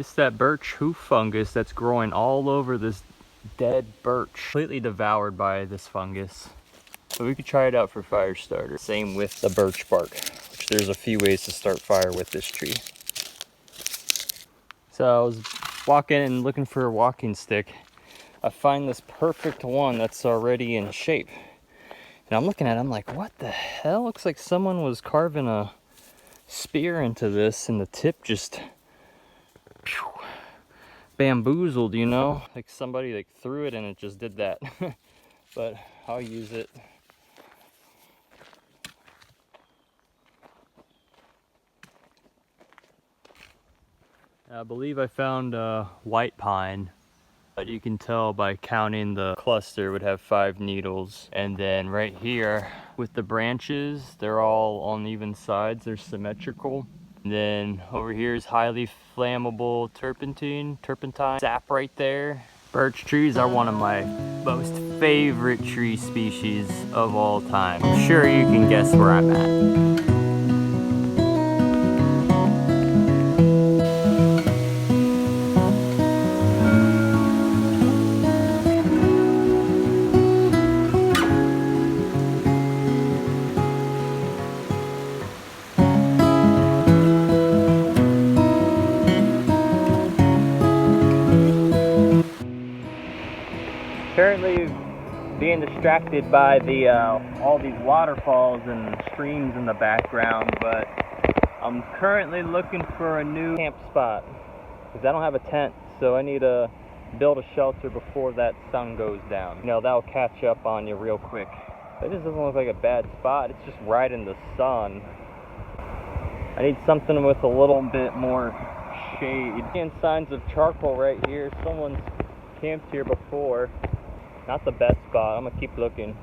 noticed that birch hoof fungus that's growing all over this dead birch. Completely devoured by this fungus. So we could try it out for fire starter. Same with the birch bark, which there's a few ways to start fire with this tree. So I was walking and looking for a walking stick. I find this perfect one that's already in shape. And I'm looking at it, I'm like, what the hell? Looks like someone was carving a spear into this and the tip just bamboozled, you know? Like somebody like threw it and it just did that. But I'll use it. I believe I found white pine, but you can tell by counting the cluster would have 5 needles. And then right here with the branches, they're all on even sides, they're symmetrical. And then over here is highly flammable turpentine sap right there. Birch trees are one of my most favorite tree species of all time. I'm sure you can guess where I'm at. Currently being distracted by the all these waterfalls and streams in the background, but I'm currently looking for a new camp spot because I don't have a tent, so I need to build a shelter before that sun goes down. You know, that'll catch up on you real quick. It just doesn't look like a bad spot. It's just right in the sun. I need something with a little bit more shade. Seeing signs of charcoal right here. Someone's camped here before. Not the best spot. I'm gonna keep looking.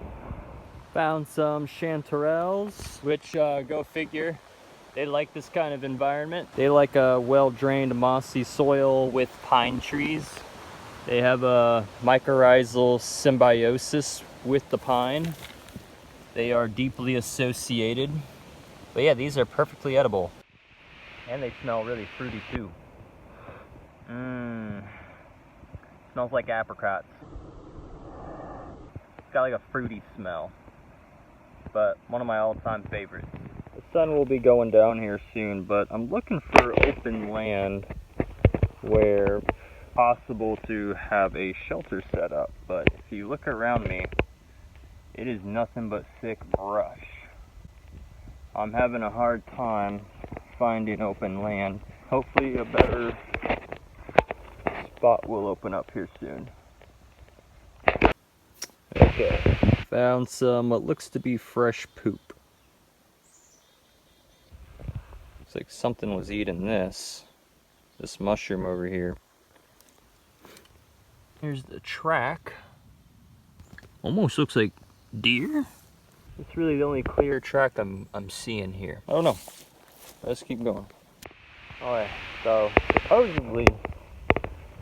Found some chanterelles, which go figure, they like this kind of environment. They like a well-drained mossy soil with pine trees. They have a mycorrhizal symbiosis with the pine. They are deeply associated. But yeah, these are perfectly edible. And they smell really fruity too. Smells like apricots. It's got like a fruity smell, but one of my all-time favorites. The sun will be going down here soon, but I'm looking for open land where possible to have a shelter set up. But if you look around me, it is nothing but thick brush. I'm having a hard time finding open land. Hopefully a better spot will open up here soon. Okay, found some what looks to be fresh poop. Looks like something was eating this mushroom over here. Here's the track. Almost looks like deer. It's really the only clear track I'm seeing here. I don't know. Let's keep going. Alright, so supposedly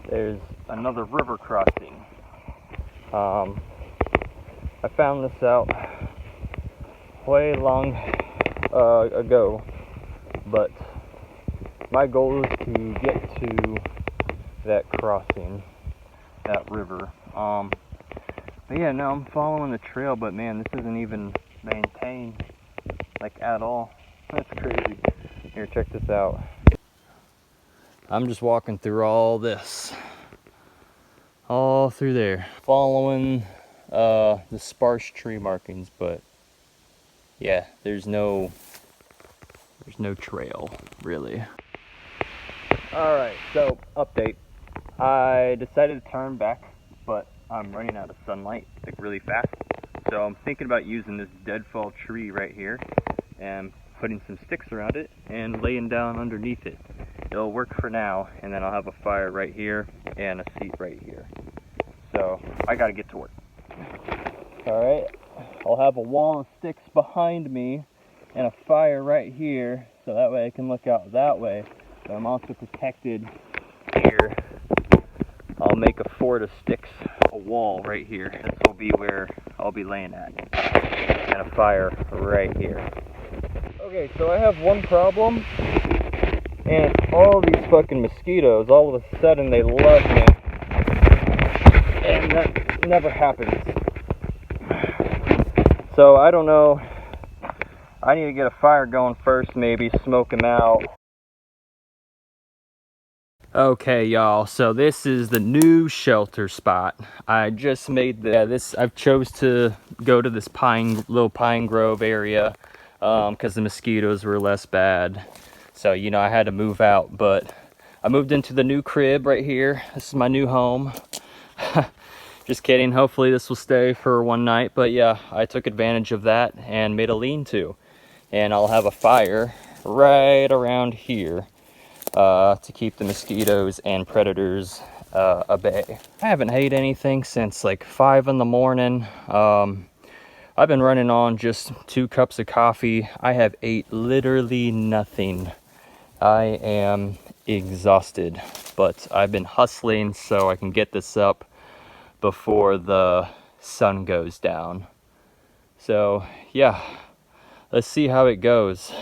there's another river crossing. I found this out way long ago, but my goal is to get to that crossing, that river. But yeah, no, I'm following the trail, but man, this isn't even maintained, like, at all. That's crazy. Here, check this out. I'm just walking through all this. All through there. Following the sparse tree markings, but yeah, there's no trail, really. Alright, so, update. I decided to turn back, but I'm running out of sunlight, like, really fast. So I'm thinking about using this deadfall tree right here and putting some sticks around it and laying down underneath it. It'll work for now, and then I'll have a fire right here and a seat right here. So I gotta get to work. Alright, I'll have a wall of sticks behind me and a fire right here, so that way I can look out that way. But I'm also protected here. I'll make a fort of sticks, a wall right here. This will be where I'll be laying at. And a fire right here. Okay, so I have one problem. And all these fucking mosquitoes, all of a sudden they love me. And that never happens. So I don't know. I need to get a fire going first, maybe smoke them out. Okay, y'all, so this is the new shelter spot. I just made I've chose to go to this little pine grove area because the mosquitoes were less bad. So, you know, I had to move out, but I moved into the new crib right here. This is my new home. Just kidding, hopefully this will stay for one night, but yeah, I took advantage of that and made a lean-to. And I'll have a fire right around here. To keep the mosquitoes and predators at bay. I haven't ate anything since like 5 in the morning. I've been running on just 2 cups of coffee. I have ate literally nothing. I am exhausted, but I've been hustling so I can get this up before the sun goes down. So yeah, let's see how it goes.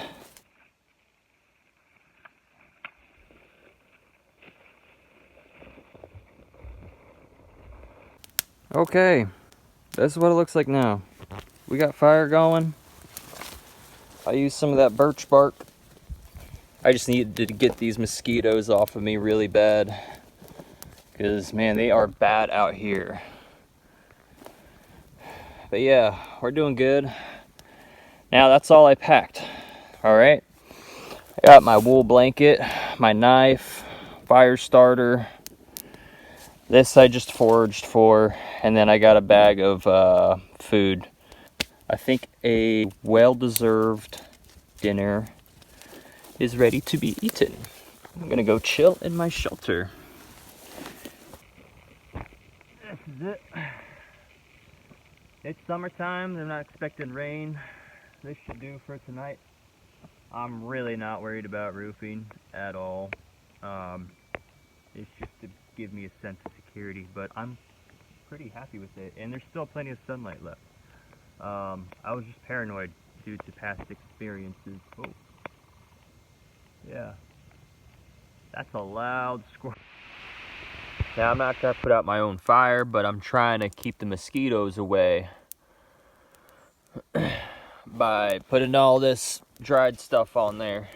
Okay, that's what it looks like now. We got fire going. I used some of that birch bark. I just needed to get these mosquitoes off of me really bad. Because, man, they are bad out here. But yeah, we're doing good. Now, that's all I packed. Alright? I got my wool blanket, my knife, fire starter. This I just foraged for. And then I got a bag of food. I think a well-deserved dinner is ready to be eaten. I'm gonna go chill in my shelter. This is it. It's summertime. They're not expecting rain. This should do for tonight. I'm really not worried about roofing at all. It's just to give me a sense of security, but I'm pretty happy with it. And there's still plenty of sunlight left. I was just paranoid due to past experiences. Oh. Yeah. That's a loud squirrel. Now, I'm not going to put out my own fire, but I'm trying to keep the mosquitoes away by putting all this dried stuff on there.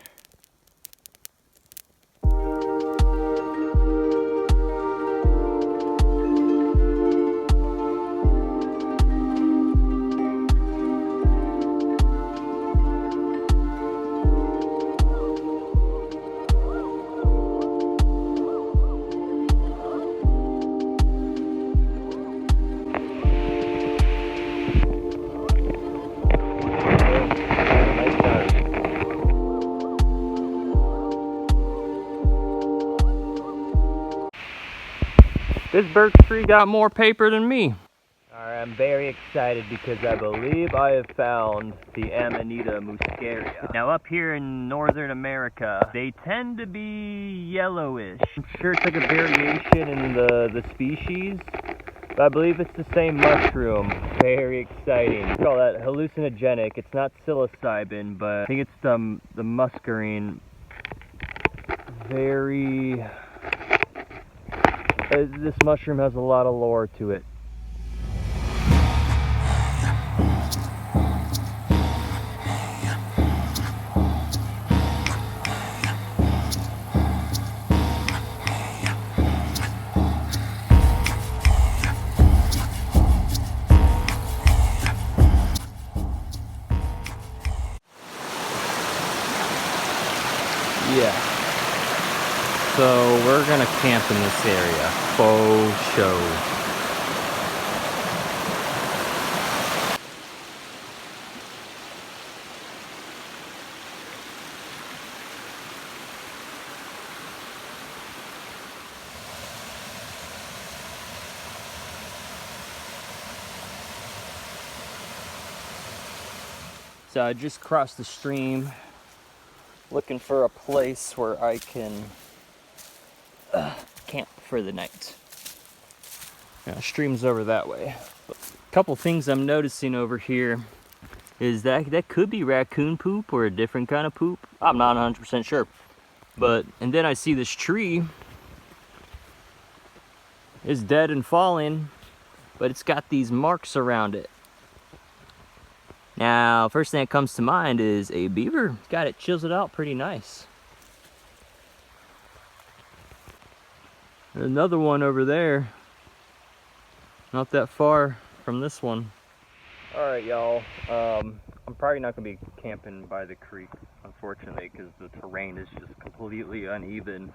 This birch tree got more paper than me. Alright, I'm very excited because I believe I have found the Amanita muscaria. Now up here in northern America, they tend to be yellowish. I'm sure it's like a variation in the species, but I believe it's the same mushroom. Very exciting. We call that hallucinogenic. It's not psilocybin, but I think it's the muscarine. This mushroom has a lot of lore to it. Yeah. So we're gonna camp in this area. Faux show. So I just crossed the stream looking for a place where I can camp for the night. Now, stream's over that way. But a couple things I'm noticing over here is that could be raccoon poop or a different kind of poop. I'm not 100% sure. And then I see this tree is dead and falling, but it's got these marks around it. Now, first thing that comes to mind is a beaver. Got it chiseled out pretty nice. Another one over there, not that far from this one. All right, y'all. I'm probably not gonna be camping by the creek, unfortunately, because the terrain is just completely uneven.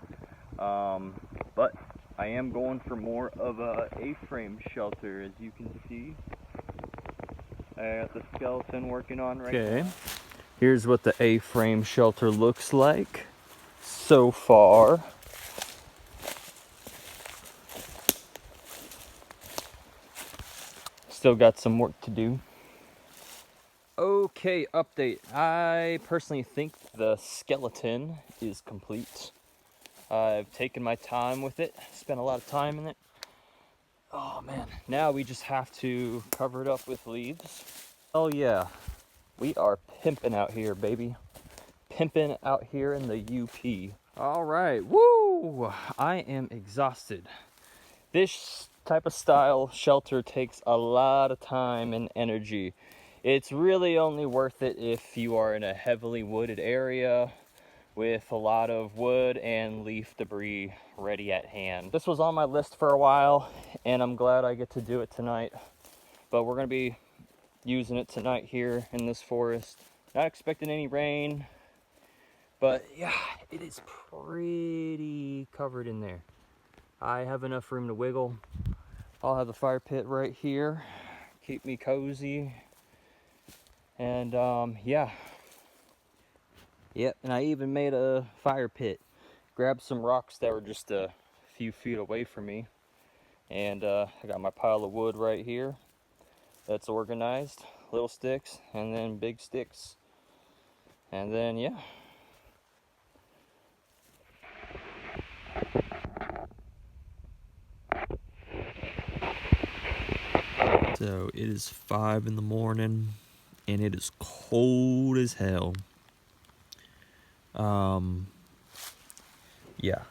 But I am going for more of a A-frame shelter, as you can see. I got the skeleton working on right now. Okay, here's what the A-frame shelter looks like so far. Still got some work to do. Okay, update. I personally think the skeleton is complete. I've taken my time with it, spent a lot of time in it. Oh man, now we just have to cover it up with leaves. Oh yeah, we are pimping out here, baby. Pimping out here in the UP. All right, woo! I am exhausted. This type of style shelter takes a lot of time and energy. It's really only worth it if you are in a heavily wooded area with a lot of wood and leaf debris ready at hand. This was on my list for a while, and I'm glad I get to do it tonight. But we're gonna be using it tonight here in this forest. Not expecting any rain, but yeah, it is pretty covered in there. I have enough room to wiggle. I'll have the fire pit right here, keep me cozy. And yeah. Yep, and I even made a fire pit. Grabbed some rocks that were just a few feet away from me. And I got my pile of wood right here. That's organized. Little sticks and then big sticks. And then yeah. So it is 5 in the morning and it is cold as hell. Yeah,